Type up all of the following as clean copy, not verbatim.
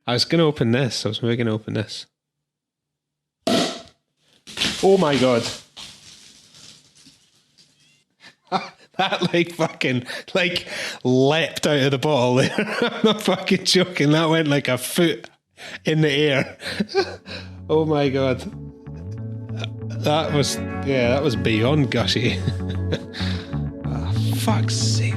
I was going to open this. I was maybe going to open this. Oh my God. That fucking leapt out of the bottle there. I'm not fucking joking. That went like a foot in the air. Oh my God. That was beyond gushy. Oh, fuck's sake.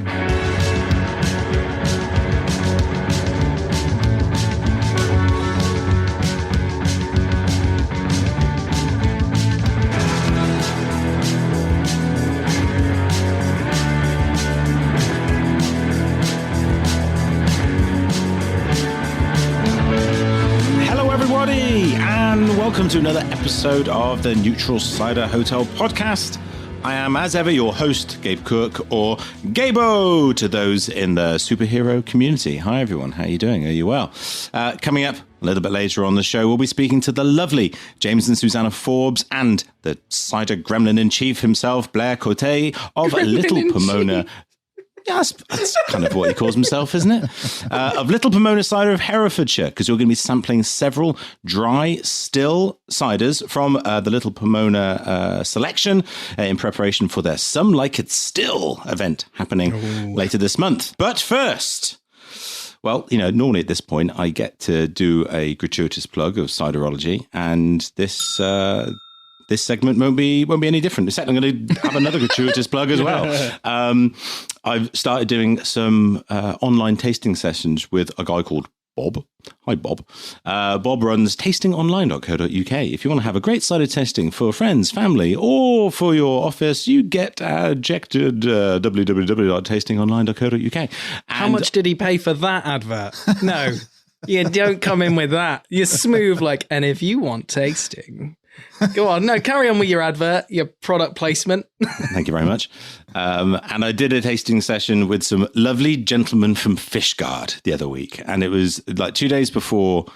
Welcome to another episode of the Neutral Cider Hotel podcast. I am, as ever, your host, Gabe Cook, or Gabo to those in the superhero community. Hi, everyone. How are you doing? Are you well? Coming up a little bit later on the show, we'll be speaking to the lovely James and Susanna Forbes and the cider gremlin-in-chief himself, Blair Cote of Little Pomona. Yeah, that's kind of what he calls himself, isn't it? Of Little Pomona Cider of Herefordshire, because you're going to be sampling several dry, still ciders from the Little Pomona selection in preparation for their Some Like It Still event happening later this month. But first, well, normally at this point, I get to do a gratuitous plug of Ciderology, and this segment won't be any different. In fact, I'm going to have another gratuitous plug as well. I've started doing some online tasting sessions with a guy called Bob. Hi, Bob. Bob runs tastingonline.co.uk. If you want to have a great cider tasting for friends, family, or for your office, you get ejected www.tastingonline.co.uk. How much did he pay for that advert? No, you don't come in with that. You're smooth and if you want tasting... Go on. No, carry on with your advert, your product placement. Thank you very much. And I did a tasting session with some lovely gentlemen from Fishguard the other week. And it was 2 days before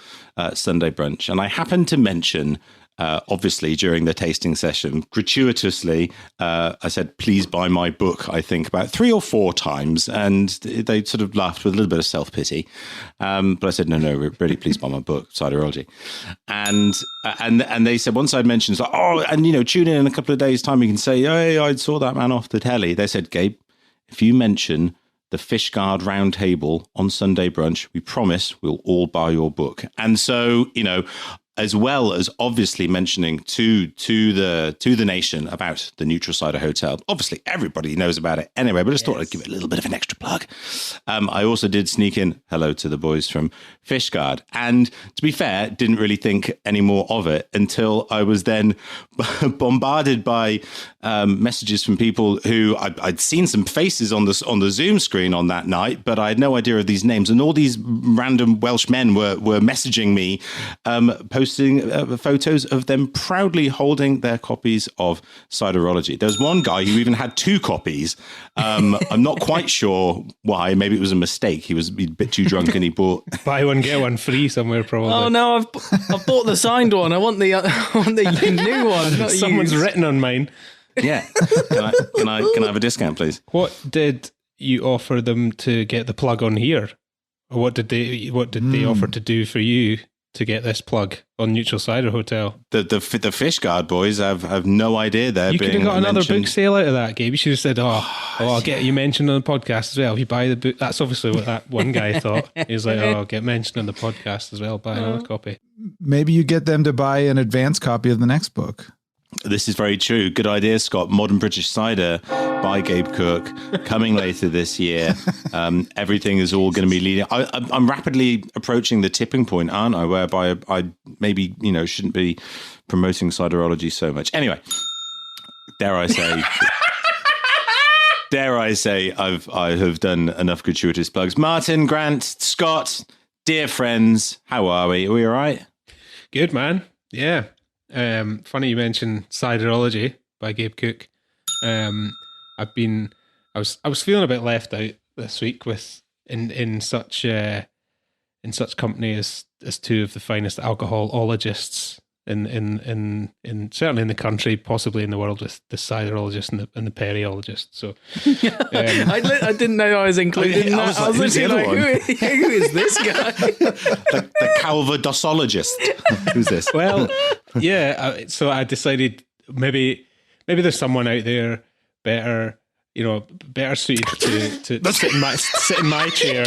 Sunday brunch. And I happened to mention, obviously, during the tasting session, gratuitously, I said, please buy my book, I think, about 3 or 4 times. And they sort of laughed with a little bit of self-pity. But I said, no, really, please buy my book, Ciderology. And they said, once I'd mentioned, tune in a couple of days' time, you can say, hey, I saw that man off the telly. They said, Gabe, if you mention the Fishguard round table on Sunday brunch, we promise we'll all buy your book. And so, as well as obviously mentioning to the nation about the Neutral Cider Hotel. Obviously, everybody knows about it anyway, but I just thought I'd give it a little bit of an extra plug. I also did sneak in hello to the boys from Fishguard. And to be fair, didn't really think any more of it until I was then bombarded by messages from people who I'd seen some faces on the Zoom screen on that night, but I had no idea of these names. And all these random Welsh men were messaging me, posting photos of them proudly holding their copies of Ciderology. There's one guy who even had 2 copies. I'm not quite sure why. Maybe it was a mistake. He was a bit too drunk and he bought... Buy one, get one free somewhere, probably. Oh, no, I've bought the signed one. I want the new one. Not Someone's used. written on mine. Yeah. Can I have a discount, please? What did you offer them to get the plug on here? Or what did they offer to do for you to get this plug on Neutral Cider Hotel? The Fishguard boys have no idea they're you being could have got another mentioned. book sale out of that, Gabe. You should have said, I'll get you mentioned on the podcast as well. If you buy the book, that's obviously what that one guy thought. He was like, I'll get mentioned on the podcast as well, buy another copy. Maybe you get them to buy an advance copy of the next book. This is very true. Good idea, Scott. Modern British Cider by Gabe Cook, coming later this year. Everything is all going to be leading. I'm rapidly approaching the tipping point, aren't I? Whereby I maybe, shouldn't be promoting Ciderology so much. Anyway, dare I say I have done enough gratuitous plugs. Martin, Grant, Scott, dear friends, how are we? Are we all right? Good, man. Yeah. Funny you mentioned Ciderology by Gabe Cook. I was feeling a bit left out this week in such company as 2 of the finest alcoholologists in certainly in the country, possibly in the world, with the ciderologist and the periologist. So I didn't know I was included in that. I was who's the literally other like, one? who is this guy? the calvadosologist. Who's this? well, yeah. So I decided maybe there's someone out there better suited to sit in my chair.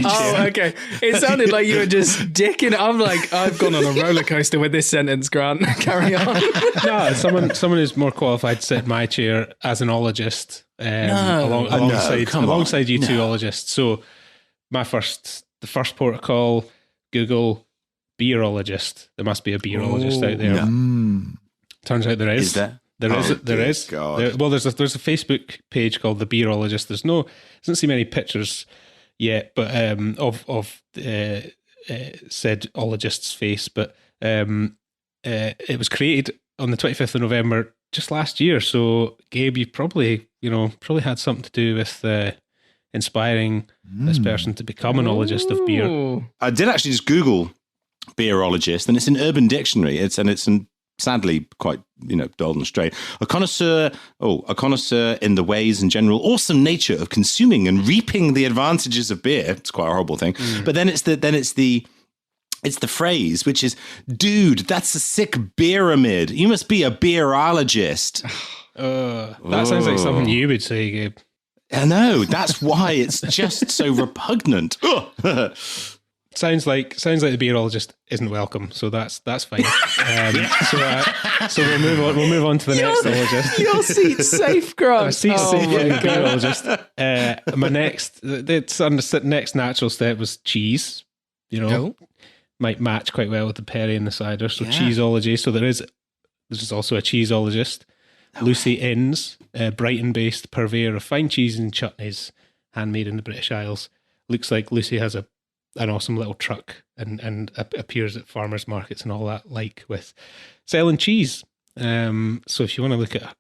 Oh, okay. It sounded like you were just dicking. I'm like, I've gone on a roller coaster with this sentence, Grant. Carry on. No, someone who's more qualified to sit in my chair as an ologist, alongside you two ologists. So the first protocol, Google beerologist. There must be a beerologist out there. Turns out there is. Is there? There is. God. There's a Facebook page called the Beerologist. Doesn't see many pictures yet, but of said ologist's face. But it was created on the 25th of November just last year. So Gabe, you probably had something to do with inspiring this person to become an ologist of beer. I did actually just Google beerologist, and it's in Urban Dictionary. It's sadly quite dull and straight. A connoisseur in the ways and general awesome nature of consuming and reaping the advantages of beer. It's quite a horrible thing. But then it's the phrase, which is, dude, that's a sick pyramid. You must be a beerologist. That sounds like something you would say, Gabe. I know. That's why it's just so repugnant. Sounds like the beerologist isn't welcome, so that's fine. So we'll move on to the next ologist. Your seat's safe, Grant. Seat's safe for the beerologist. My next natural step was cheese. Might match quite well with the perry and the cider. So cheeseology. So there's also a cheeseologist. Lucy Innes, Brighton-based purveyor of fine cheese and chutneys, handmade in the British Isles. Looks like Lucy has an awesome little truck and appears at farmers markets and all that, like with selling cheese. So if you want to look at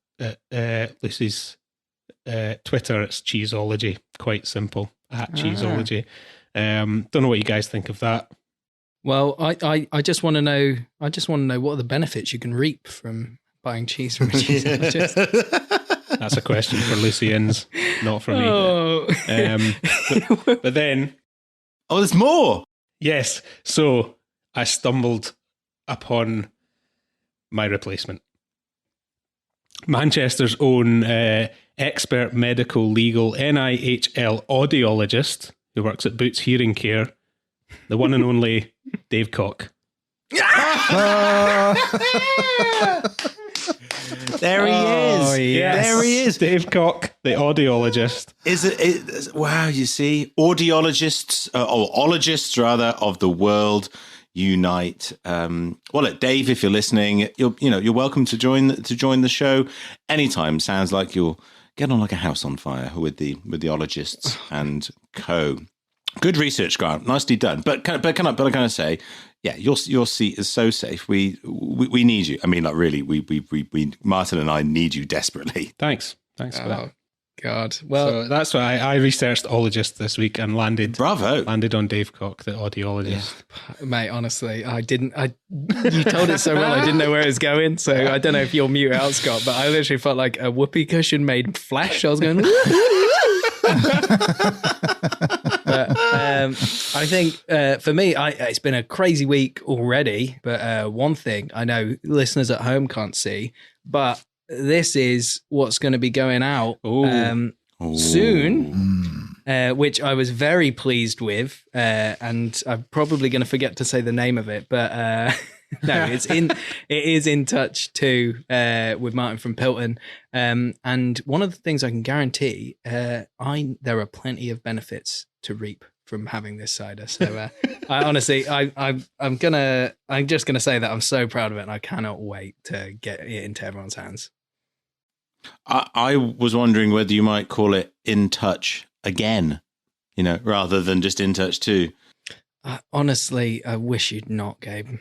Lucy's Twitter, it's cheeseology. Quite simple, at cheeseology. Don't know what you guys think of that. Well, I just want to know. What are the benefits you can reap from buying cheese from a cheeseologist? That's a question for Lucy Innes, not for me. Oh. But then. Oh, there's more. Yes. So I stumbled upon my replacement. Manchester's own expert medical legal NIHL audiologist who works at Boots Hearing Care, the one and only Dave Cock. There he is. Yes. There he is. Dave Cock, the audiologist. Wow, you see, audiologists, or ologists rather, of the world unite. Well, look, Dave, if you're listening, you're welcome to join the show anytime. Sounds like you'll get on like a house on fire with the ologists and co. Good research, Grant. Nicely done. But can I say, yeah, your seat is so safe. We need you. I mean, like really, we Martin and I need you desperately. Thanks for that. God. Well, so that's why I researched ologist this week and landed on Dave Cock, the audiologist. Yeah. Mate, honestly, you told it so well, I didn't know where it was going. So I don't know if you'll mute out, Scott, but I literally felt like a whoopee cushion made flesh. I was going. But I think for me, it's been a crazy week already. But one thing I know listeners at home can't see, but this is what's going to be going out soon, which I was very pleased with. And I'm probably going to forget to say the name of it, but no, it is in touch too with Martin from Pilton. And one of the things I can guarantee, there are plenty of benefits to reap from having this cider. So I honestly, I'm just gonna say that I'm so proud of it, and I cannot wait to get it into everyone's hands. I was wondering whether you might call it In Touch Again, rather than just In Touch 2. Honestly, I wish you'd not, Gabe.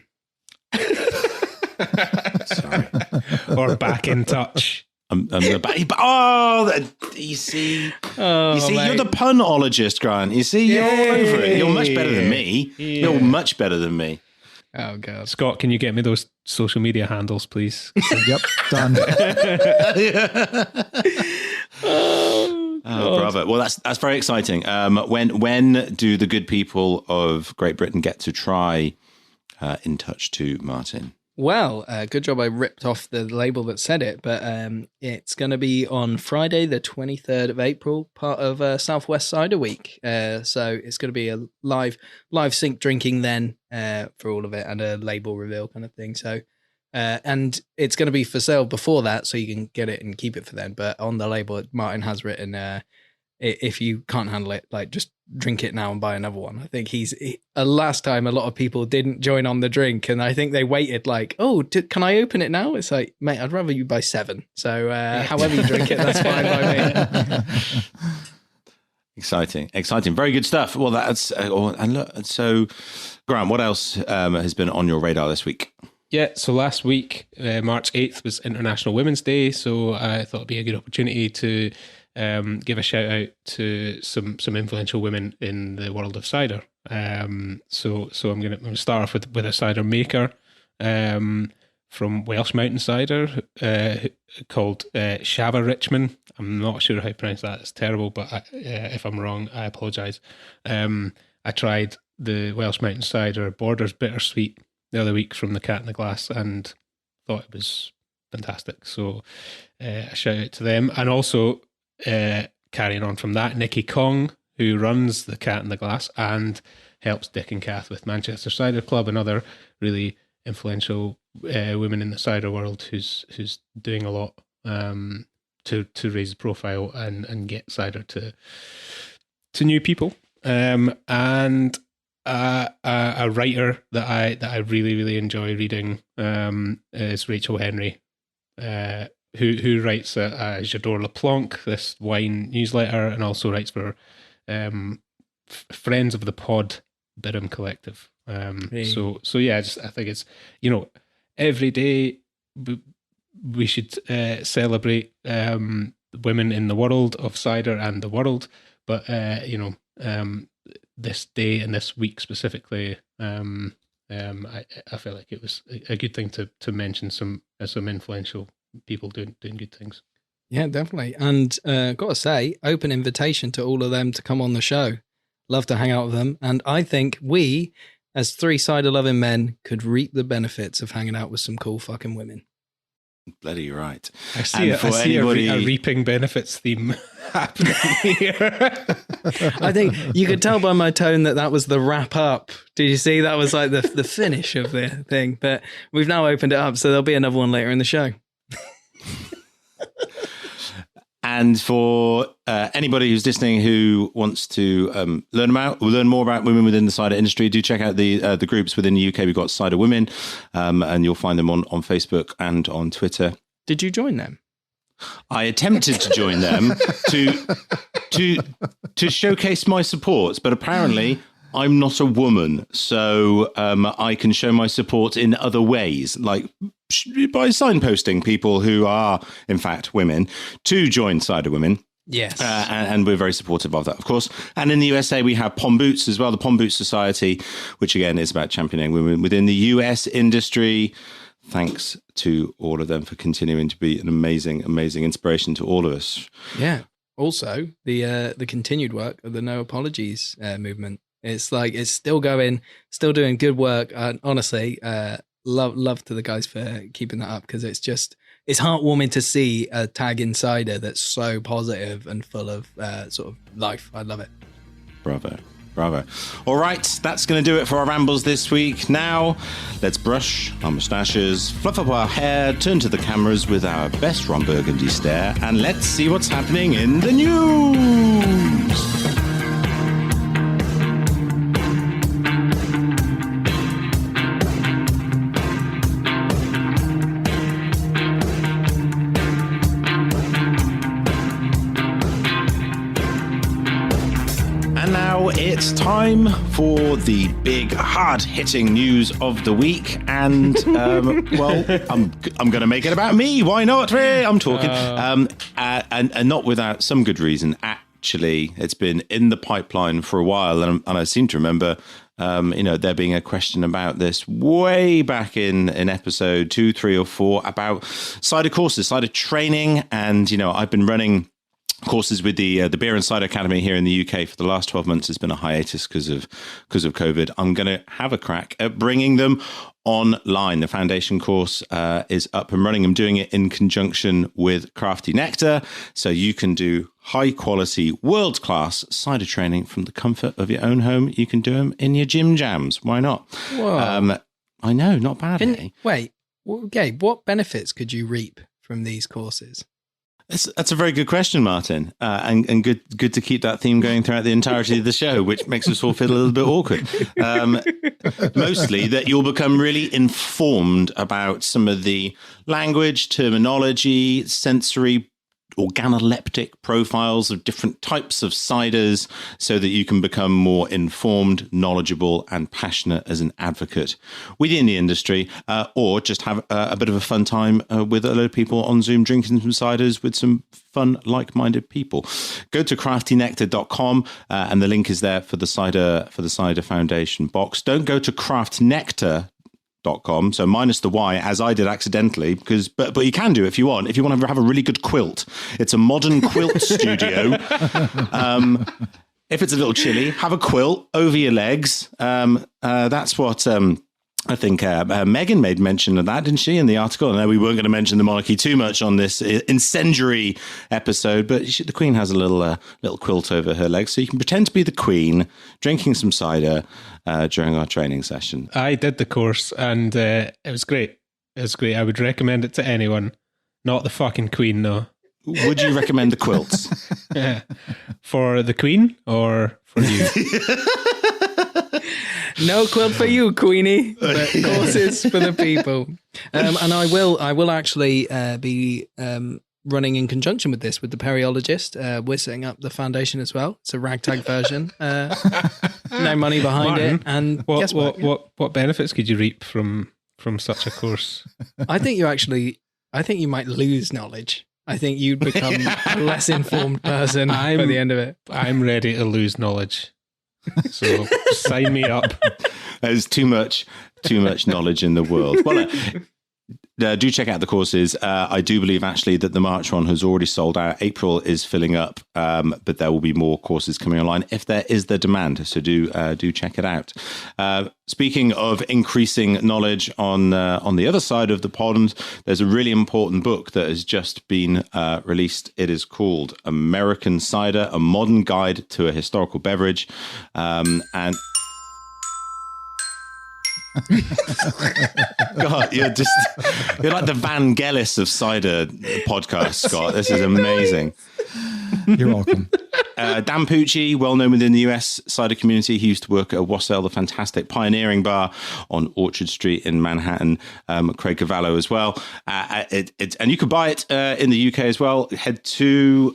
Sorry. Or Back in Touch. You see, mate. you're the punologist, Grant. You see, you're all over it. You're much better than me. You're much better than me. Oh god. Scott, can you get me those social media handles, please? Yep, done. Oh, bravo. Well, that's very exciting. When do the good people of Great Britain get to try In Touch 2, Martin? Well, good job I ripped off the label that said it, but it's going to be on Friday, the 23rd of April, part of Southwest Cider Week. So it's going to be a live sync drinking then for all of it, and a label reveal kind of thing. So, and it's going to be for sale before that, so you can get it and keep it for then. But on the label, Martin has written, if you can't handle it, like, just drink it now and buy another one. I think last time a lot of people didn't join on the drink, and I think they waited like, oh, can I open it now? It's like, mate, I'd rather you buy 7. So however you drink it, that's fine by me. Exciting. Very good stuff. Well, that's, and look, so Grant, what else has been on your radar this week? Yeah, so last week, March 8th was International Women's Day, so I thought it'd be a good opportunity to give a shout out to some influential women in the world of cider. So I'm going to start off with a cider maker from Welsh Mountain Cider called Shava Richmond. I'm not sure how to pronounce that. It's terrible, but if I'm wrong, I apologise. I tried the Welsh Mountain Cider Borders Bittersweet the other week from the Cat in the Glass and thought it was fantastic. So a shout out to them. And also, carrying on from that, Nikki Kong, who runs the Cat in the Glass and helps Dick and Kath with Manchester Cider Club, and other really influential women in the cider world who's doing a lot to raise the profile and get cider to new people. And a writer that I really, really enjoy reading is Rachel Henry, who writes at J'adore Le Planck, this wine newsletter, and also writes for Friends of the Pod, Birim Collective. So yeah, I think it's, every day we should celebrate women in the world of cider and the world, but this day and this week specifically, I felt like it was a good thing to mention some influential people doing good things. Yeah, definitely. And got to say, open invitation to all of them to come on the show. Love to hang out with them. And I think we, as 3 cider-loving men, could reap the benefits of hanging out with some cool fucking women. Bloody right. I see a reaping benefits theme happening here. I think you could tell by my tone that was the wrap up. Did you see? That was like the finish of the thing. But we've now opened it up, so there'll be another one later in the show. And for anybody who's listening who wants to learn more about women within the cider industry, do check out the groups within the UK. We've got Cider Women, and you'll find them on Facebook and on Twitter. Did you join them? I attempted to join them to showcase my support, but apparently I'm not a woman, so I can show my support in other ways, like by signposting people who are, in fact, women to join Cider Women. Yes. And we're very supportive of that, of course. And in the USA, we have Pom Boots as well, the Pom Boots Society, which again is about championing women within the US industry. Thanks to all of them for continuing to be an amazing, amazing inspiration to all of us. Yeah. Also, the continued work of the No Apologies movement. It's like, it's still going, still doing good work. Honestly, love to the guys for keeping that up, because it's heartwarming to see a tag insider that's so positive and full of sort of life. I love it. Bravo. All right, that's going to do it for our rambles this week. Now, let's brush our moustaches, fluff up our hair, turn to the cameras with our best Ron Burgundy stare, and let's see what's happening in the news. It's time for the big, hard-hitting news of the week, and I'm going to make it about me. Why not? I'm talking, and not without some good reason. At actually, it's been in the pipeline for a while. And I seem to remember, there being a question about this way back in episode 2, 3 or 4 about cider courses, cider training. And, I've been running courses with the Beer and Cider Academy here in the UK for the last 12 months. It's been a hiatus because of COVID. I'm going to have a crack at bringing them online. The foundation course is up and running. I'm doing it in conjunction with Crafty Nectar, so you can do high quality, world class cider training from the comfort of your own home. You can do them in your gym jams. Why not? Whoa. I know, not bad. Wait, Gabe, what benefits could you reap from these courses? That's a very good question, Martin, and good to keep that theme going throughout the entirety of the show, which makes us all feel a little bit awkward. Mostly that you'll become really informed about some of the language, terminology, sensory, organoleptic profiles of different types of ciders so that you can become more informed, knowledgeable and passionate as an advocate within the industry, or just have a bit of a fun time with a load of people on Zoom drinking some ciders with some fun, like-minded people. Go to craftynectar.com and the link is there for the Cider Foundation box. Don't go to craftnectar.com, so minus the Y, as I did accidentally, but you can do it if you want to have a really good quilt. It's a modern quilt studio. If it's a little chilly, have a quilt over your legs. That's what I think Megan made mention of that, didn't she, in the article? I know we weren't going to mention the monarchy too much on this incendiary episode, but the Queen has a little quilt over her legs, so you can pretend to be the Queen, drinking some cider during our training session. I did the course, and it was great. It was great. I would recommend it to anyone. Not the fucking Queen, though. Would you recommend the quilts? For the Queen or for you? No quilt for you, Queeny, but courses for the people. And I will actually be running in conjunction with this with the Periologist. We're setting up the foundation as well. It's a ragtag version. No money behind Martin, it. And guess what benefits could you reap from such a course? I think you might lose knowledge. I think you'd become a less informed person by the end of it. I'm ready to lose knowledge. So sign me up. There's too much knowledge in the world. Well, do check out the courses. I do believe actually that the March one has already sold out. April is filling up, but there will be more courses coming online if there is the demand. So do check it out. Speaking of increasing knowledge on the other side of the pond, there's a really important book that has just been released. It is called American Cider: A Modern Guide to a Historical Beverage, and God, you're like the Vangelis of cider podcast, Scott. This is amazing. You're welcome. Dan Pucci, well known within the US cider community. He used to work at Wassail, the fantastic pioneering bar on Orchard Street in Manhattan. Craig Cavallo as well. And you can buy it in the UK as well. Head to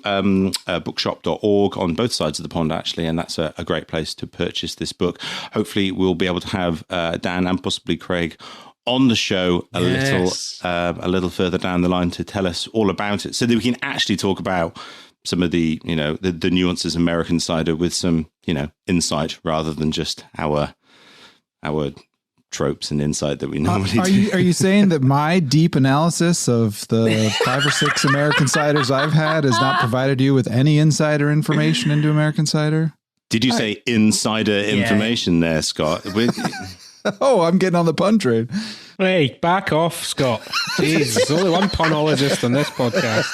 bookshop.org on both sides of the pond, actually, and that's a great place to purchase this book. Hopefully, we'll be able to have Dan and possibly Craig on the show a little further down the line to tell us all about it, so that we can actually talk about some of the the nuances of American cider with some insight, rather than just our tropes and insight that we normally do. Are you saying that my deep analysis of the 5 or 6 American ciders I've had has not provided you with any insider information into American cider? Did you say insider information there, Scott? Oh, I'm getting on the pun train. Hey, back off, Scott. Jeez, there's only one punologist on this podcast.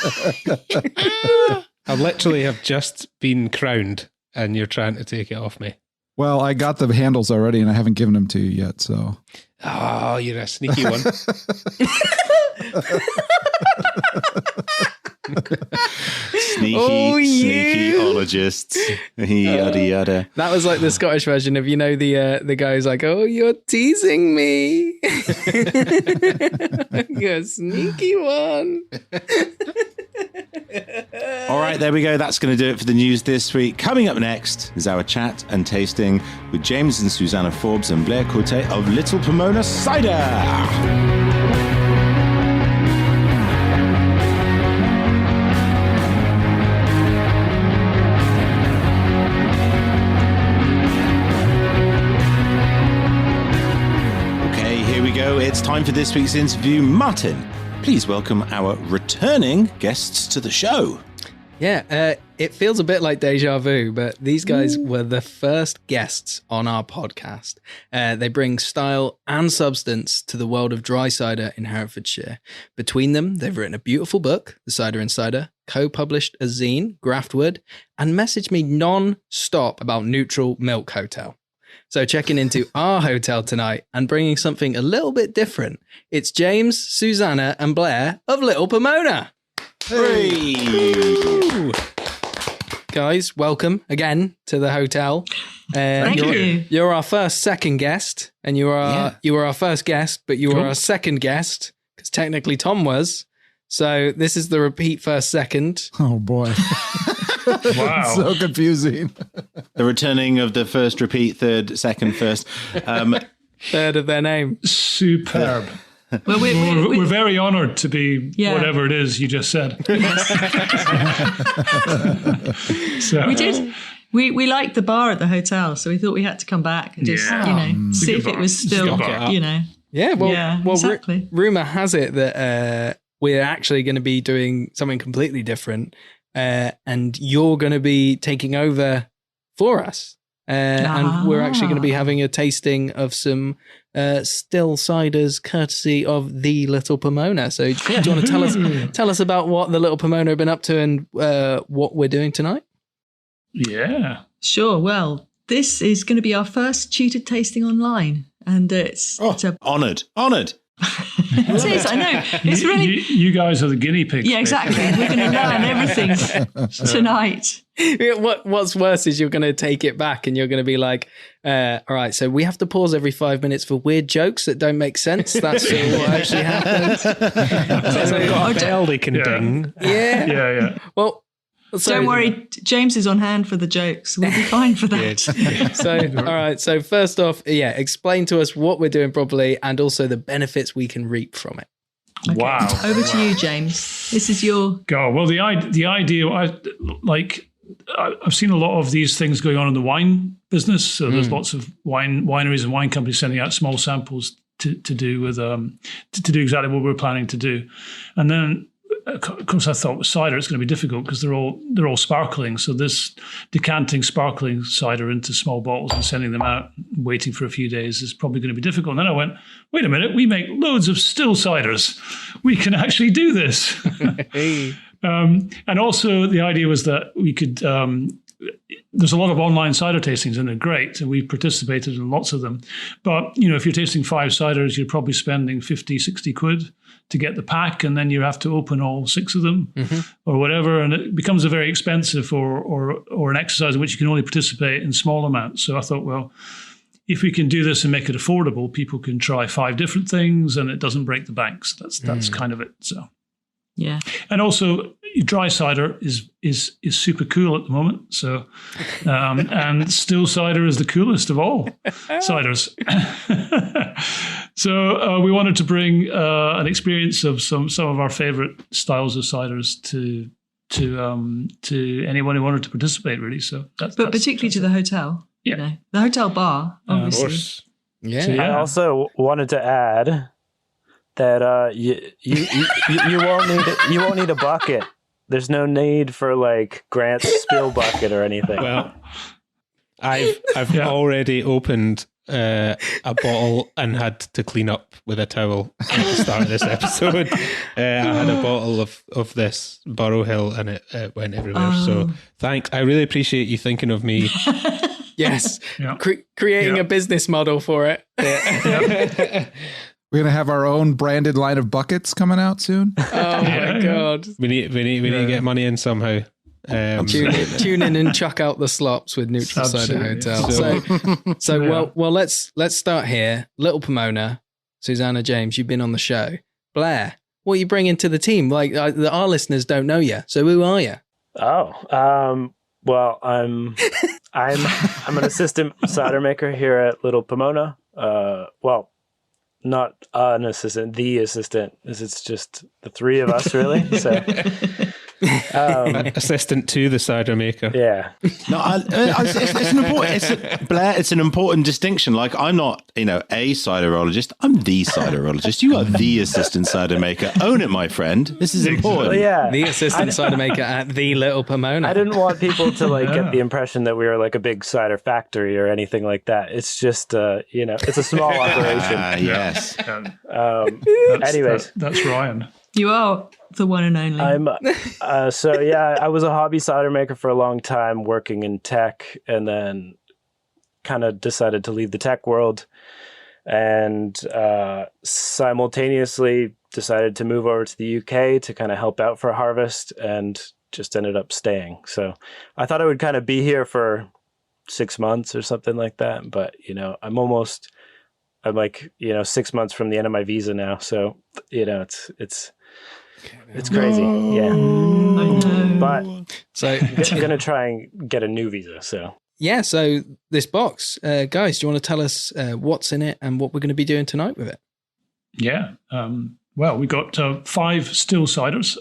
I literally have just been crowned, and you're trying to take it off me. Well, I got the handles already, and I haven't given them to you yet, so. Oh, you're a sneaky one. Sneaky-ologists. Yada, yada. That was like the Scottish version of, the guy's like, oh, you're teasing me. You're a sneaky one. All right, there we go. That's going to do it for the news this week. Coming up next is our chat and tasting with James and Susanna Forbes and Blair Cote of Little Pomona Cider. it's time for this week's interview. Martin, please welcome our returning guests to the show. Yeah, it feels a bit like deja vu, but these guys were the first guests on our podcast. They bring style and substance to the world of dry cider in Herefordshire. Between them, they've written a beautiful book, The Cider Insider, co-published a zine, Graftwood, and messaged me non-stop about Neutral Milk Hotel. So checking into our hotel tonight and bringing something a little bit different. It's James, Susanna, and Blair of Little Pomona. Hey. Guys, welcome again to the hotel. Thank you. You're our second guest, and you were our first guest, but you were our second guest because technically Tom was. So this is the repeat first second. Oh boy. Wow. So confusing. The returning of the first repeat, third, second, first. Third of their name. Superb. Well, We're very honored to be whatever it is you just said. So, we did. We liked the bar at the hotel, so we thought we had to come back and just, see if it was still, Yeah, well, exactly. Rumor has it that we're actually going to be doing something completely different, and you're going to be taking over for us. And we're actually going to be having a tasting of some still ciders courtesy of the Little Pomona. So do you want to tell us about what the Little Pomona have been up to and what we're doing tonight? yeah. Sure. Well, this is going to be our first tutored tasting online, and it's a Honoured. it is, I know. It's really You guys are the guinea pigs. yeah, exactly. We're going to learn everything tonight. What's worse is you're going to take it back and you're going to be like, all right, so we have to pause every 5 minutes for weird jokes that don't make sense. That's what actually happens. So we've got a bell they can ding. Yeah. Yeah. Well, so, Don't worry, James is on hand for the jokes. We'll be fine for that. So, all right. So first off, explain to us what we're doing properly and also the benefits we can reap from it. Okay. Wow. Over to you, James. This is your... God, well, the idea, I've seen a lot of these things going on in the wine business. So there's lots of wineries and wine companies sending out small samples to do with to do exactly what we're planning to do. And then, of course, I thought with cider it's going to be difficult because they're all sparkling. So this decanting sparkling cider into small bottles and sending them out, waiting for a few days is probably going to be difficult. And then I went, wait a minute, we make loads of still ciders. We can actually do this. And also the idea was that we could, there's a lot of online cider tastings and they're great. And we participated in lots of them. But, if you're tasting 5 ciders, you're probably spending 50, 60 quid to get the pack. And then you have to open all 6 of them or whatever. And it becomes a very expensive or an exercise in which you can only participate in small amounts. So I thought, well, if we can do this and make it affordable, people can try 5 different things and it doesn't break the bank. So that's kind of it. So. Yeah. And also, dry cider is super cool at the moment. So, and still cider is the coolest of all ciders. So we wanted to bring an experience of some of our favorite styles of ciders to anyone who wanted to participate. Really. So, that's particularly to the hotel. Yeah. The hotel bar, obviously. Of course. Yeah. So, I also wanted to add that you won't need a bucket. There's no need for like Grant's spill bucket or anything. Well, I've already opened a bottle and had to clean up with a towel at the start of this episode. I had a bottle of this Burrow Hill and it went everywhere. So thanks. I really appreciate you thinking of me. Yes. Yeah. Creating a business model for it. We're going to have our own branded line of buckets coming out soon. Oh my God. We need to get money in somehow. Tune in and chuck out the slops with Neutral Cider Hotel. So well, let's start here. Little Pomona, Susanna, James, you've been on the show. Blair, what are you bringing to the team? Like our listeners don't know you. So who are you? Well, I'm an assistant cider maker here at Little Pomona. Not an assistant, the assistant. It's just the 3 of us, really. So Assistant to the cider maker. Yeah. No, it's an important. Blair, it's an important distinction. Like, I'm not, a ciderologist. I'm the ciderologist. You are the assistant cider maker. Own it, my friend. This is important. Well, yeah. The assistant cider maker at the Little Pomona. I didn't want people to get the impression that we were like a big cider factory or anything like that. It's just, it's a small operation. Yes. Anyways, that's Ryan. You are the one and only. I was a hobby cider maker for a long time, working in tech, and then kind of decided to leave the tech world, and simultaneously decided to move over to the UK to kind of help out for Harvest, and just ended up staying. So I thought I would kind of be here for 6 months or something like that, but I'm like 6 months from the end of my visa now, so it's crazy. Yeah. But So I'm going to try and get a new visa. So yeah, so this box, guys, do you want to tell us what's in it and what we're going to be doing tonight with it? Yeah. Well, we got 5 still ciders,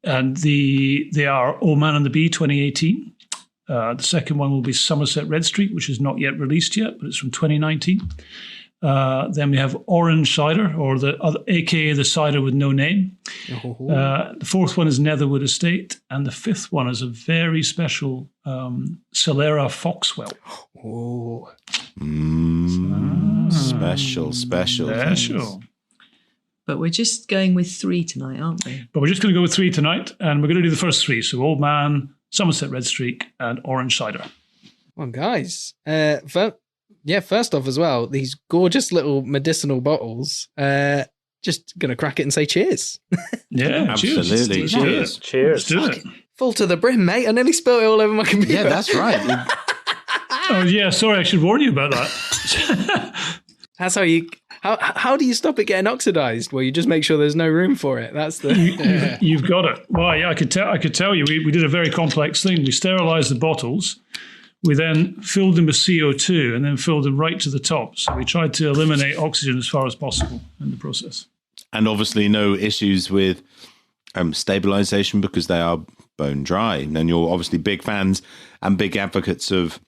and they are Old Man and the Bee 2018. The second one will be Somerset Red Streak, which is not yet released yet, but it's from 2019. Then we have Orange Cider, or aka the cider with no name. The fourth one is Netherwood Estate, and the fifth one is a very special Solera Foxwell. Oh, Special. But we're just going with 3 tonight, aren't we? But we're just going to go with 3 tonight, and we're going to do the first 3. So Old Man, Somerset Red Streak, and Orange Cider. Well, guys, first off as well, these gorgeous little medicinal bottles. Just going to crack it and say cheers. Yeah, absolutely. Cheers. Cheers. Let's do it. Full to the brim, mate. I nearly spilled it all over my computer. Yeah, that's right. Oh, yeah, sorry, I should warn you about that. That's how you... How do you stop it getting oxidized? Well, you just make sure there's no room for it. That's the... You've got it. Well, yeah, I could tell you, we did a very complex thing. We sterilized the bottles. We then filled them with CO2 and then filled them right to the top. So we tried to eliminate oxygen as far as possible in the process. And obviously no issues with stabilization because they are bone dry. And you're obviously big fans and big advocates of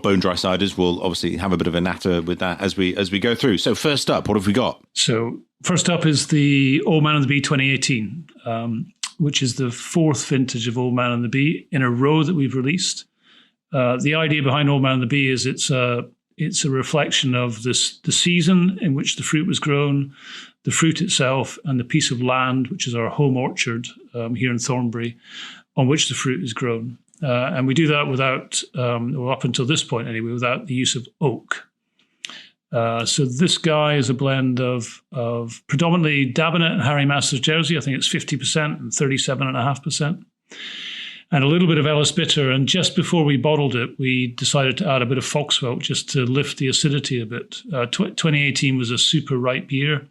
bone dry ciders. We'll obviously have a bit of a natter with that as we go through. So first up, what have we got? So first up is the Old Man and the Bee 2018, which is the 4th vintage of Old Man and the Bee in a row that we've released. The idea behind Old Man and the Bee is it's a reflection of the season in which the fruit was grown, the fruit itself, and the piece of land, which is our home orchard here in Thornbury, on which the fruit is grown. And we do that without, or up until this point anyway, without the use of oak. So this guy is a blend of predominantly Dabinet and Harry Masters Jersey. I think it's 50% and 37.5%. And a little bit of Ellis Bitter. And just before we bottled it, we decided to add a bit of Foxwell just to lift the acidity a bit. 2018 was a super ripe year.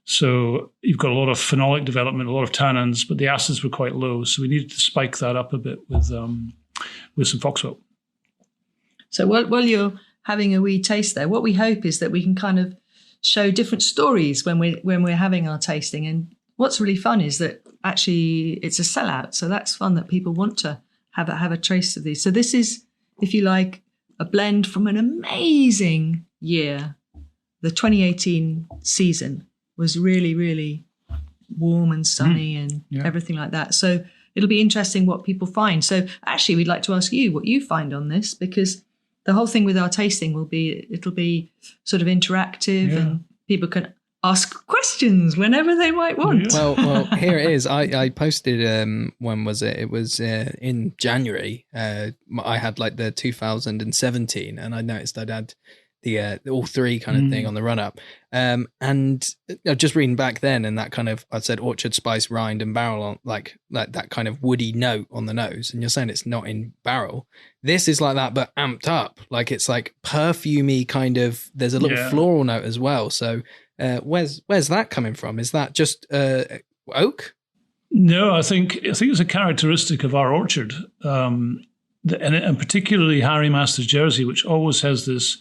So you've got a lot of phenolic development, a lot of tannins, but the acids were quite low. So we needed to spike that up a bit with some Foxwell. So while you're having a wee taste there, what we hope is that we can kind of show different stories when we're having our tasting. And what's really fun is that actually it's a sellout. So that's fun that people want to have a taste of these. So this is, if you like, a blend from an amazing year. The 2018 season was really, really warm and sunny and everything like that. So it'll be interesting what people find. So actually, we'd like to ask you what you find on this, because the whole thing with our tasting it'll be sort of interactive and people can ask questions whenever they might want. Well, here it is. I posted, when was it? It was in January. I had like the 2017 and I noticed I'd had the all 3 kind of thing on the run up. And just reading back then, and that kind of, I said orchard spice, rind and barrel on like that kind of woody note on the nose. And you're saying it's not in barrel. This is like that, but amped up. Like it's like perfumey kind of, there's a little floral note as well. So where's that coming from? Is that just oak? No, I think it's a characteristic of our orchard. And particularly Harry Masters Jersey, which always has this,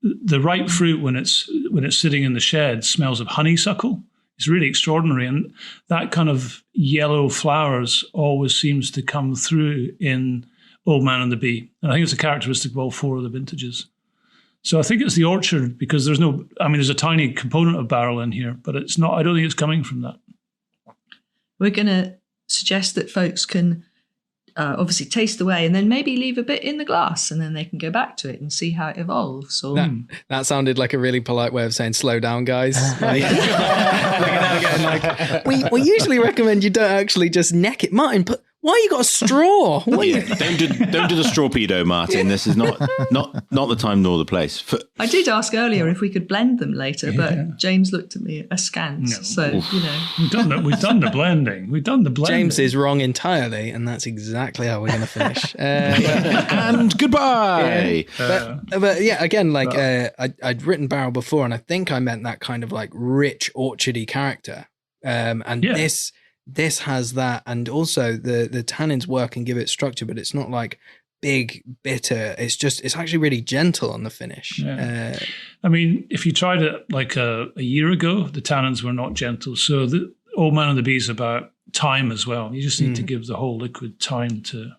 the ripe fruit when it's sitting in the shed smells of honeysuckle. It's really extraordinary. And that kind of yellow flowers always seems to come through in Old Man and the Bee. And I think it's a characteristic of all 4 of the vintages. So I think it's the orchard because there's a tiny component of barrel in here, but it's not, I don't think it's coming from that. We're going to suggest that folks can obviously taste away and then maybe leave a bit in the glass and then they can go back to it and see how it evolves. Or that sounded like a really polite way of saying slow down, guys. We usually recommend you don't actually just neck it. Martin, why you got a straw? Don't do the strawpedo, Martin. This is not the time nor the place. I did ask earlier if we could blend them later, but James looked at me askance. No. So we've done the blending. James is wrong entirely, and that's exactly how we're going to finish. And goodbye. But yeah, again, I'd written barrel before, and I think I meant that kind of like rich orchardy character. This has that, and also the tannins work and give it structure, but it's not like big, bitter. It's actually really gentle on the finish. Yeah. If you tried it like a year ago, the tannins were not gentle. So the Old Man and the Bee is about time as well. You just need to give the whole liquid time to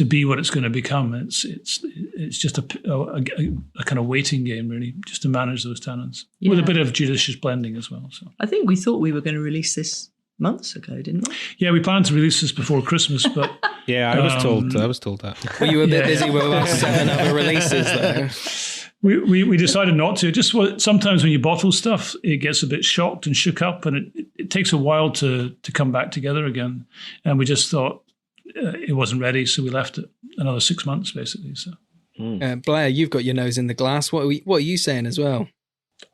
be what it's going to become. It's just a kind of waiting game, really, just to manage those tannins with a bit of judicious blending as well. So I think we thought we were going to release this months ago, didn't we? Yeah, we planned to release this before Christmas, but yeah, I was told that. Well, you were a bit busy with about 7 other releases, though. We decided not to. Just sometimes when you bottle stuff, it gets a bit shocked and shook up, and it takes a while to come back together again. And we just thought it wasn't ready, so we left it another 6 months, basically. So, Blair, you've got your nose in the glass. What are you saying as well?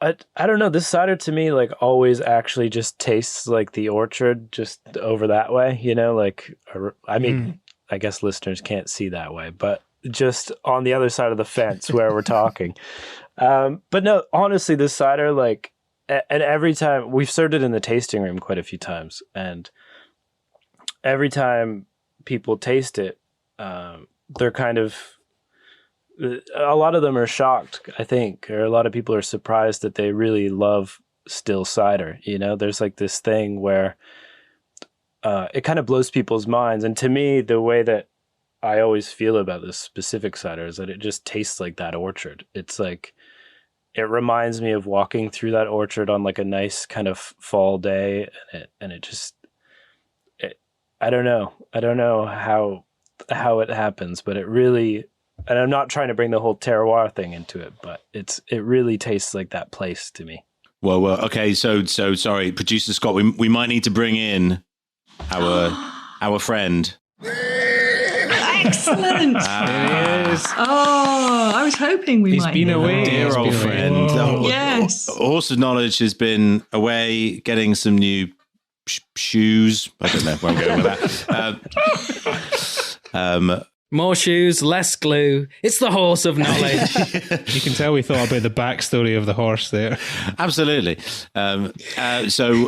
I don't know. This cider to me always actually just tastes like the orchard, just over that way, I guess listeners can't see that way, but just on the other side of the fence where we're talking. But no, honestly, this cider, and every time we've served it in the tasting room quite a few times, and every time people taste it, they're kind of, a lot of them are shocked, I think, or a lot of people are surprised that they really love still cider. There's this thing where it kind of blows people's minds. And to me, the way that I always feel about this specific cider is that it just tastes like that orchard. It's it reminds me of walking through that orchard on a nice kind of fall day. And it just, I don't know how it happens, but it really, and I'm not trying to bring the whole terroir thing into it, but it really tastes like that place to me. Well, okay. So sorry, producer Scott. We might need to bring in our friend. Excellent. There he is. Oh, I was hoping He's might. been away. Dear old friend. Yes. Horse of Knowledge has been away getting some new shoes. I don't know where I'm going with that. More shoes, less glue. It's the horse of knowledge. You can tell we thought about the backstory of the horse there. Absolutely. So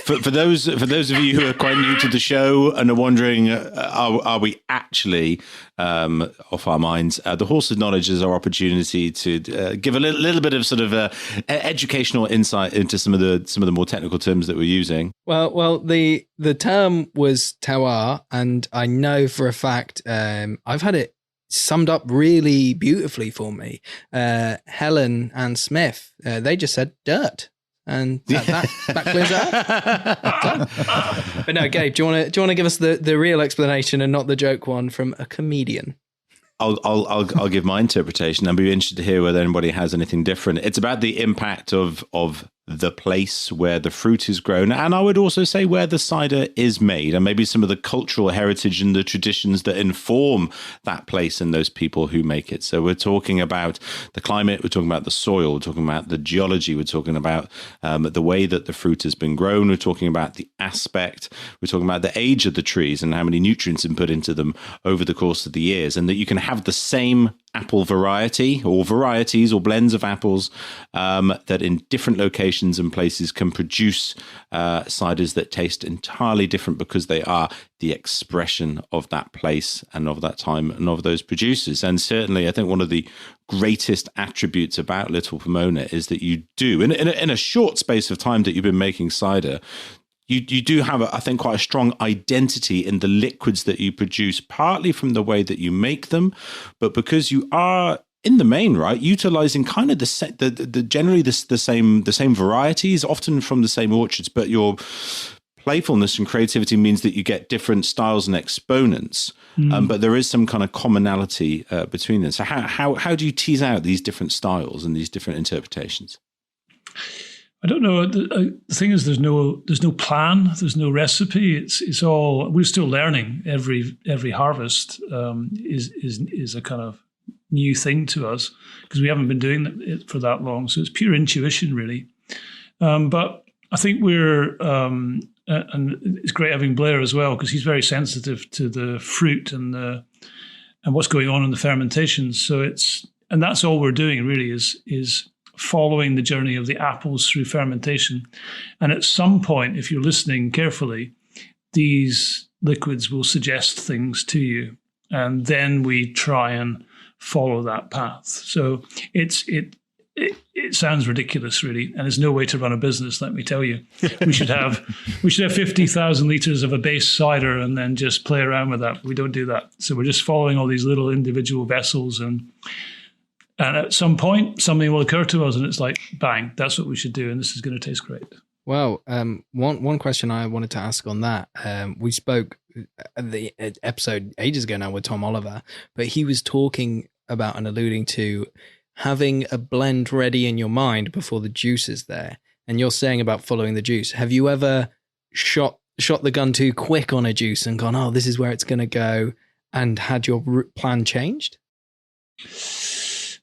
for those of you who are quite new to the show and are wondering, are we actually off our minds? The Horse of Knowledge is our opportunity to give a little bit of sort of educational insight into some of the more technical terms that we're using. Well, the term was terroir, and I know for a fact I've had it summed up really beautifully for me. Helen and Smith, they just said dirt. And that clears it up. But no, Gabe, do you want to give us the real explanation and not the joke one from a comedian? I'll give my interpretation. I'd be interested to hear whether anybody has anything different. It's about the impact of the place where the fruit is grown, and I would also say where the cider is made, and maybe some of the cultural heritage and the traditions that inform that place and those people who make it. So we're talking about the climate, we're talking about the soil, we're talking about the geology, we're talking about the way that the fruit has been grown, we're talking about the aspect, we're talking about the age of the trees and how many nutrients have been put into them over the course of the years, and that you can have the same apple variety or varieties or blends of apples that in different locations and places can produce ciders that taste entirely different because they are the expression of that place and of that time and of those producers. And certainly, I think one of the greatest attributes about Little Pomona is that you do, in a short space of time that you've been making cider, you do have, I think, quite a strong identity in the liquids that you produce, partly from the way that you make them, but because you are, in the main, right, utilizing kind of generally the same varieties, often from the same orchards, but your playfulness and creativity means that you get different styles and exponents, but there is some kind of commonality between them. So how do you tease out these different styles and these different interpretations? I don't know. The thing is, there's no plan. There's no recipe. It's all, we're still learning. Every harvest is a kind of new thing to us because we haven't been doing it for that long. So it's pure intuition, really. But I think we're, and it's great having Blair as well because he's very sensitive to the fruit and what's going on in the fermentation. So and that's all we're doing really is following the journey of the apples through fermentation. And at some point, if you're listening carefully, these liquids will suggest things to you. And then we try and follow that path. So it sounds ridiculous, really, and there's no way to run a business, let me tell you. We should have 50,000 litres of a base cider and then just play around with that. We don't do that. So we're just following all these little individual vessels and at some point, something will occur to us and it's like, bang, that's what we should do. And this is going to taste great. Well, one question I wanted to ask on that. We spoke at the episode ages ago now with Tom Oliver, but he was talking about and alluding to having a blend ready in your mind before the juice is there. And you're saying about following the juice. Have you ever shot the gun too quick on a juice and gone, oh, this is where it's going to go, and had your plan changed?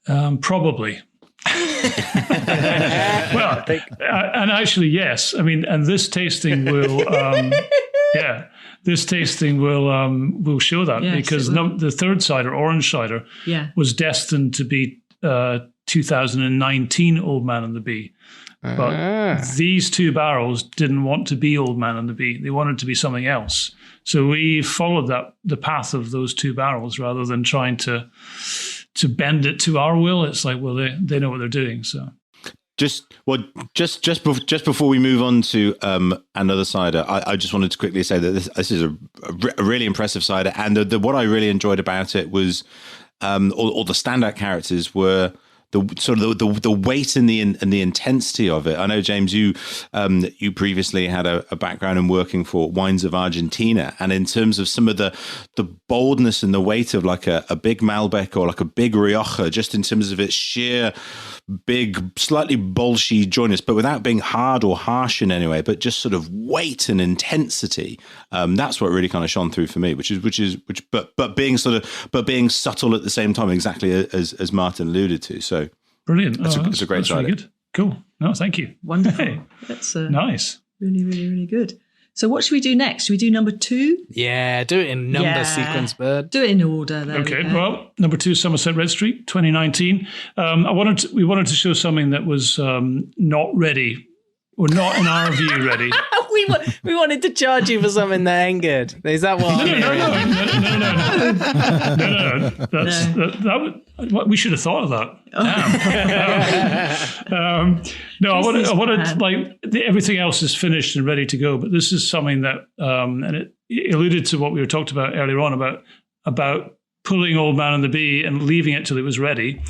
Probably. Well, and actually, yes. I mean, and this tasting will, this tasting will show that because the third cider, orange cider, was destined to be 2019 Old Man and the Bee. But these two barrels didn't want to be Old Man and the Bee. They wanted to be something else. So we followed the path of those two barrels rather than trying to bend it to our will. It's like, well, they know what they're doing. So just before we move on to another cider, I just wanted to quickly say that this is a really impressive cider, and what I really enjoyed about it was all the standout characters were the sort of the weight and the intensity of it. I know, James, you previously had a background in working for Wines of Argentina, and in terms of some of the boldness and the weight of like a big Malbec or like a big Rioja, just in terms of its sheer big, slightly bolshy joyness, but without being hard or harsh in any way, but just sort of weight and intensity. That's what really kind of shone through for me, but being subtle at the same time, exactly as Martin alluded to. So brilliant. It's a great cider. Really good. Cool. No, thank you. Wonderful. Hey. That's nice. Really, really, really good. So what should we do next? Should we do number 2? Yeah, do it in number sequence, Bird. Do it in order. There okay, well, number 2, Somerset Red Street, 2019. We wanted to show something that was not ready, or not in our view ready. We wanted to charge you for something that ain't good. Is that what? No. We should have thought of that. No, I wanted like everything else is finished and ready to go, but this is something that, and it alluded to what we were talked about earlier on about pulling Old Man and the Bee and leaving it till it was ready.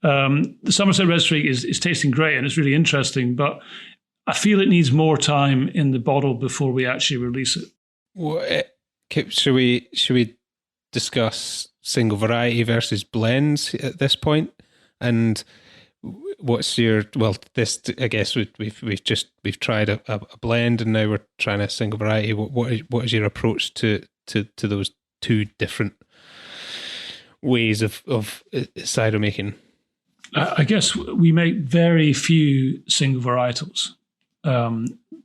The Somerset Red Streak is tasting great and it's really interesting, but I feel it needs more time in the bottle before we actually release it. Well, should we discuss single variety versus blends at this point? And what's your, well, this, I guess we've tried a blend and now we're trying a single variety. What is your approach to those two different ways of cider making? I guess we make very few single varietals.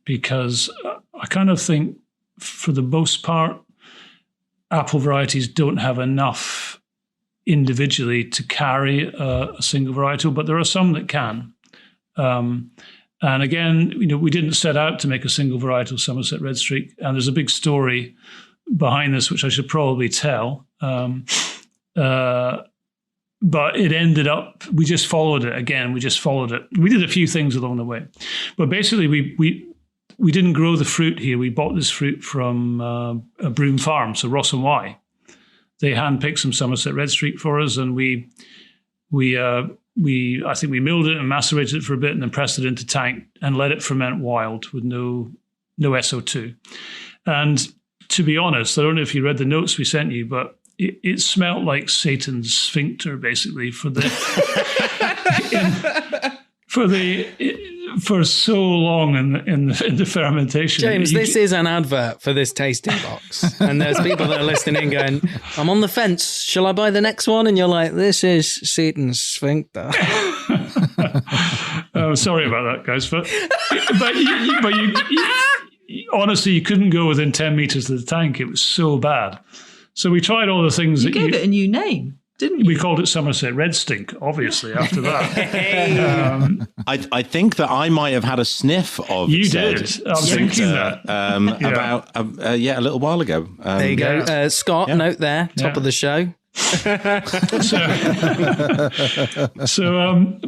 Because I kind of think for the most part, apple varieties don't have enough individually to carry a single varietal, but there are some that can. And again, we didn't set out to make a single varietal Somerset Red Streak, and there's a big story behind this, which I should probably tell. But it ended up, we just followed it again. We just followed it. We did a few things along the way. But basically, we didn't grow the fruit here. We bought this fruit from a Broome farm, so Ross and Y. They handpicked some Somerset Red Streak for us, and I think we milled it and macerated it for a bit and then pressed it into tank and let it ferment wild with no SO2. And to be honest, I don't know if you read the notes we sent you, but it smelled like Satan's sphincter, basically, for so long in the fermentation. James, this is an advert for this tasting box, and there's people that are listening going, "I'm on the fence. Shall I buy the next one?" And you're like, "This is Satan's sphincter." Sorry about that, guys, but you honestly, you couldn't go within 10 meters of the tank. It was so bad. So we tried all the things you gave it a new name, didn't you? We called it Somerset Red Stink, obviously, after that. I think that I might have had a sniff of you said did. I was thinking that. About a little while ago. There you go. Scott, note there, top of the show.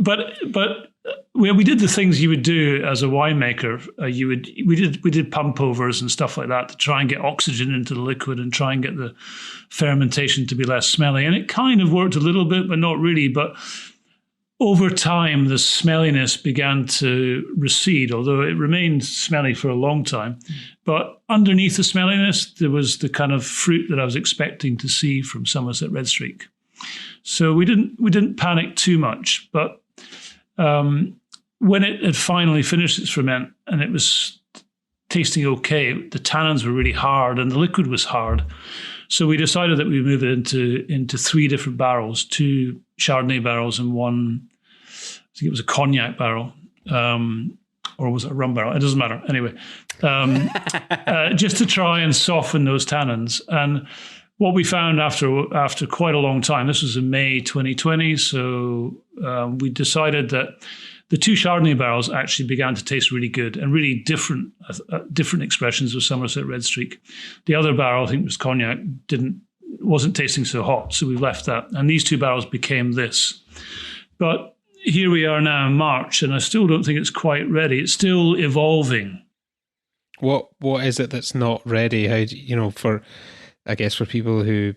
But we did the things you would do as a winemaker. We did pump overs and stuff like that to try and get oxygen into the liquid and try and get the fermentation to be less smelly. And it kind of worked a little bit, but not really. But over time, the smelliness began to recede, although it remained smelly for a long time. But underneath the smelliness, there was the kind of fruit that I was expecting to see from Somerset Red Streak. So we didn't panic too much, but when it had finally finished its ferment and it was tasting okay, the tannins were really hard and the liquid was hard. So we decided that we'd move it into 3 different barrels, 2 Chardonnay barrels and 1, I think it was a cognac barrel, or was it a rum barrel? It doesn't matter. Anyway, just to try and soften those tannins. And what we found after quite a long time, this was in May 2020, so we decided that the 2 Chardonnay barrels actually began to taste really good and really different expressions of Somerset Red Streak. The other barrel, I think it was cognac, wasn't tasting so hot, so we left that. And these 2 barrels became this. But here we are now in March, and I still don't think it's quite ready. It's still evolving. What is it that's not ready? How for people who